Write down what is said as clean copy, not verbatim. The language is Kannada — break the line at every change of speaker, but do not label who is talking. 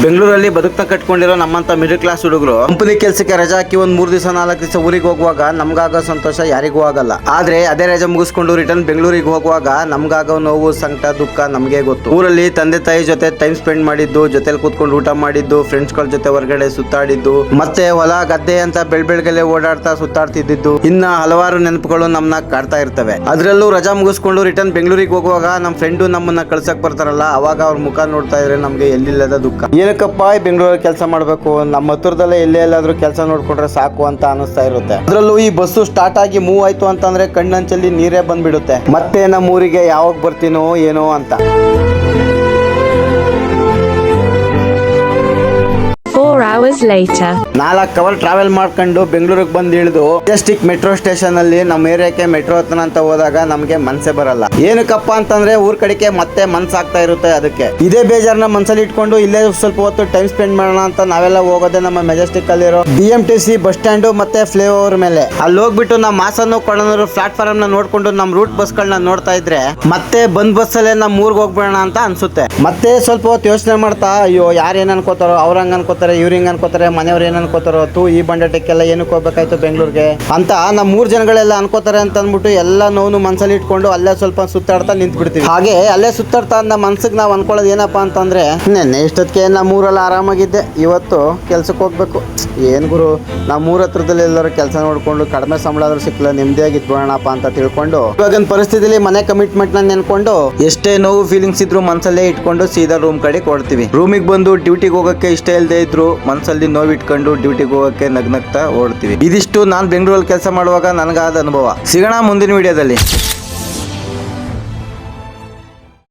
ಬೆಂಗಳೂರಲ್ಲಿ ಬದುಕ್ತಾ ಕಟ್ಕೊಂಡಿರೋ ನಮ್ಮಂತ ಮಿಡಲ್ ಕ್ಲಾಸ್ ಹುಡುಗರು ಕಂಪನಿ ಕೆಲಸಕ್ಕೆ ರಜಾ ಹಾಕಿ ಒಂದ್ 3 ದಿವಸ 4 ದಿವಸ ಊರಿಗೆ ಹೋಗುವಾಗ ನಮ್ಗಾಗೋ ಸಂತೋಷ ಯಾರಿಗೂ ಆಗಲ್ಲ. ಆದ್ರೆ ಅದೇ ರಜಾ ಮುಗಿಸ್ಕೊಂಡು ರಿಟರ್ನ್ ಬೆಂಗಳೂರಿಗೆ ಹೋಗುವಾಗ ನಮ್ಗಾಗೋ ನೋವು ಸಂಕಟ ದುಃಖ ನಮ್ಗೆ ಗೊತ್ತು. ಊರಲ್ಲಿ ತಂದೆ ತಾಯಿ ಜೊತೆ ಟೈಮ್ ಸ್ಪೆಂಡ್ ಮಾಡಿದ್ದು, ಜೊತೆಲಿ ಕೂತ್ಕೊಂಡು ಊಟ ಮಾಡಿದ್ದು, ಫ್ರೆಂಡ್ಸ್ ಗಳ ಜೊತೆ ಹೊರಗಡೆ ಸುತ್ತಾಡಿದ್ದು, ಮತ್ತೆ ಹೊಲ ಗದ್ದೆ ಅಂತ ಬೆಳಬೆಳಗಲೆ ಓಡಾಡ್ತಾ ಸುತ್ತಾಡ್ತಿದ್ದು, ಇನ್ನ ಹಲವಾರು ನೆನಪುಗಳು ನಮ್ಮನ್ನ ಕಾಡ್ತಾ ಇರ್ತವೆ. ಅದ್ರಲ್ಲೂ ರಜಾ ಮುಗಿಸ್ಕೊಂಡು ರಿಟರ್ನ್ ಬೆಂಗಳೂರಿಗೆ ಹೋಗುವಾಗ ನಮ್ ಫ್ರೆಂಡು ನಮ್ಮನ್ನ ಕಳ್ಸಕ್ ಬರ್ತಾರಲ್ಲ, ಅವಾಗ ಅವ್ರ ಮುಖ ನೋಡ್ತಾ ಇದ್ರೆ ನಮ್ಗೆ ಎಲ್ಲಿಲ್ಲದ ದುಃಖ. ಏನಕ್ಕಪ್ಪ ಬೆಂಗಳೂರಲ್ಲಿ ಕೆಲಸ ಮಾಡ್ಬೇಕು, ನಮ್ಮ ಹತ್ರದಲ್ಲೇ ಎಲ್ಲೇ ಎಲ್ಲಾದ್ರೂ ಕೆಲಸ ನೋಡ್ಕೊಂಡ್ರೆ ಸಾಕು ಅಂತ ಅನಿಸ್ತಾ ಇರುತ್ತೆ. ಅದ್ರಲ್ಲೂ ಈ ಬಸ್ಸು ಸ್ಟಾರ್ಟ್ ಆಗಿ ಮೂವ್ ಆಯ್ತು ಅಂತಂದ್ರೆ ಕಣ್ಣಂಚಲ್ಲಿ ನೀರೇ ಬಂದ್ಬಿಡುತ್ತೆ. ಮತ್ತೆ ನಮ್ಮ ಊರಿಗೆ ಯಾವಾಗ ಬರ್ತೀನೋ ಏನೋ ಅಂತ.
4 hours later.
4 ಅವರ್ ಟ್ರಾವೆಲ್ ಮಾಡ್ಕೊಂಡು ಬೆಂಗಳೂರಿಗೆ ಬಂದು ಇಳಿದು ಮೆಜೆಸ್ಟಿಕ್ ಮೆಟ್ರೋ ಸ್ಟೇಷನ್ ಅಲ್ಲಿ ನಮ್ಮ ಏರಿಯಾಕ್ಕೆ ಮೆಟ್ರೋ ಹತ್ತನ ಅಂತ ಹೋದಾಗ ನಮ್ಗೆ ಮನ್ಸೇ ಬರಲ್ಲ. ಏನಕ್ಕಪ್ಪ ಅಂತಂದ್ರೆ ಊರ್ ಕಡೆಗೆ ಮತ್ತೆ ಮನ್ಸಾಗ್ತಾ ಇರುತ್ತೆ. ಅದಕ್ಕೆ ಇದೇ ಬೇಜಾರನ್ನ ಮನ್ಸಲ್ಲಿ ಇಟ್ಕೊಂಡು ಇಲ್ಲೇ ಸ್ವಲ್ಪ ಹೊತ್ತು ಟೈಮ್ ಸ್ಪೆಂಡ್ ಮಾಡೋಣ ಅಂತ ನಾವೆಲ್ಲ ಹೋಗೋದೇ ನಮ್ಮ ಮೆಜೆಸ್ಟಿಕ್ ಅಲ್ಲಿರೋ BMTC ಬಸ್ ಸ್ಟ್ಯಾಂಡ್ ಮತ್ತೆ ಫ್ಲೈ ಓವರ್ ಮೇಲೆ. ಅಲ್ಲಿ ಹೋಗ್ಬಿಟ್ಟು ನಮ್ಮ ಹಾಸನ ಕೊಡನೂರು ಪ್ಲಾಟ್ಫಾರ್ಮ್ ನ ನೋಡ್ಕೊಂಡು ನಮ್ಮ ರೂಟ್ ಬಸ್ಗಳನ್ನ ನೋಡ್ತಾ ಇದ್ರೆ ಮತ್ತೆ ಬಂದ್ ಬಸ್ಸಲ್ಲೇ ನಮ್ಮ ಊರ್ಗ್ ಹೋಗ್ಬೇಡ ಅಂತ ಅನ್ಸುತ್ತೆ. ಮತ್ತೆ ಸ್ವಲ್ಪ ಹೊತ್ತು ಯೋಚನೆ ಮಾಡ್ತಾ, ಅಯ್ಯೋ ಯಾರು ಏನ್ ಅನ್ಕೋತಾರೋ, ಅವ್ರ ಹಂಗ ಅನ್ಕೋತಾರೆ, ಇವ್ರ ಹಿಂಗ ಅನ್ಕೋತಾರೆ, ಮನೆಯವ್ರು ಏನ್ ಅನ್ಕೋತಾರೋ, ಈ ಬಂಡಟಕ್ಕೆಲ್ಲ ಏನಕ್ಕೆ ಹೋಗ್ಬೇಕಾಯ್ತು ಬೆಂಗಳೂರಿಗೆ ಅಂತ ನಮ್ಮ 3 ಜನಗಳೆಲ್ಲ ಅನ್ಕೋತಾರೆ ಅಂತ ಅಂದ್ಬಿಟ್ಟು ಎಲ್ಲ ನೋವು ಮನ್ಸಲ್ಲಿ ಇಟ್ಕೊಂಡು ಅಲ್ಲೇ ಸ್ವಲ್ಪ ಸುತ್ತಾಡ್ತಾ ನಿಂತ್ ಬಿಡ್ತೀವಿ. ಹಾಗೆ ಅಲ್ಲೇ ಸುತ್ತಾಡ್ತಾ ನಮ್ಮ ಮನ್ಸಿಗೆ ನಾವು ಅನ್ಕೊಳ್ಳೋದು ಏನಪ್ಪಾ ಅಂತಂದ್ರೆ, ನೆನ್ನೆ ಇಷ್ಟೊತ್ತಿಗೆ ನಮ್ಮ ಊರಲ್ಲಿ ಆರಾಮಾಗಿದ್ದೆ, ಇವತ್ತು ಕೆಲ್ಸಕ್ಕೆ ಹೋಗ್ಬೇಕು. ಏನ್ ಗುರು, ನಮ್ಮ ಊರ ಹತ್ರದಲ್ಲಿ ಎಲ್ಲರೂ ಕೆಲಸ ನೋಡ್ಕೊಂಡು ಕಡಿಮೆ ಸಂಬಳ ಆದ್ರೂ ಸಿಕ್ಕಲ್ಲ, ನೆಮ್ಮದಿಯಾಗಿ ಇದ್ಬಿಡೋಣಪ್ಪ ಅಂತ ತಿಳ್ಕೊಂಡು ಇವಾಗಿನ ಪರಿಸ್ಥಿತಿಯಲ್ಲಿ ಮನೆ ಕಮಿಟ್ಮೆಂಟ್ ನ ನೆನ್ಕೊಂಡು ಎಷ್ಟೇ ನೋವು ಫೀಲಿಂಗ್ಸ್ ಇದ್ರು ಮನ್ಸಲ್ಲೇ ಇಟ್ಕೊಂಡು ಸೀದಾ ರೂಮ್ ಕಡೆ ಕೊಡ್ತೀವಿ. ರೂಮಿಗೆ ಬಂದು ಡ್ಯೂಟಿಗೆ ಹೋಗಕ್ಕೆ ಇಷ್ಟ ಇಲ್ಲದೆ ಇದ್ರು ಮನ್ಸಲ್ಲಿ ನೋವು ಇಟ್ಕೊಂಡು ಡ್ಯೂಟಿಗೆ ಹೋಗಕ್ಕೆ ನಗ್ನಗ್ತಾ ಓಡ್ತೀವಿ. ಇದಿಷ್ಟು ನಾನು ಬೆಂಗಳೂರಲ್ಲಿ ಕೆಲಸ ಮಾಡುವಾಗ ನನಗಾದ ಅನುಭವ. ಸಿಗೋಣ ಮುಂದಿನ ವಿಡಿಯೋದಲ್ಲಿ.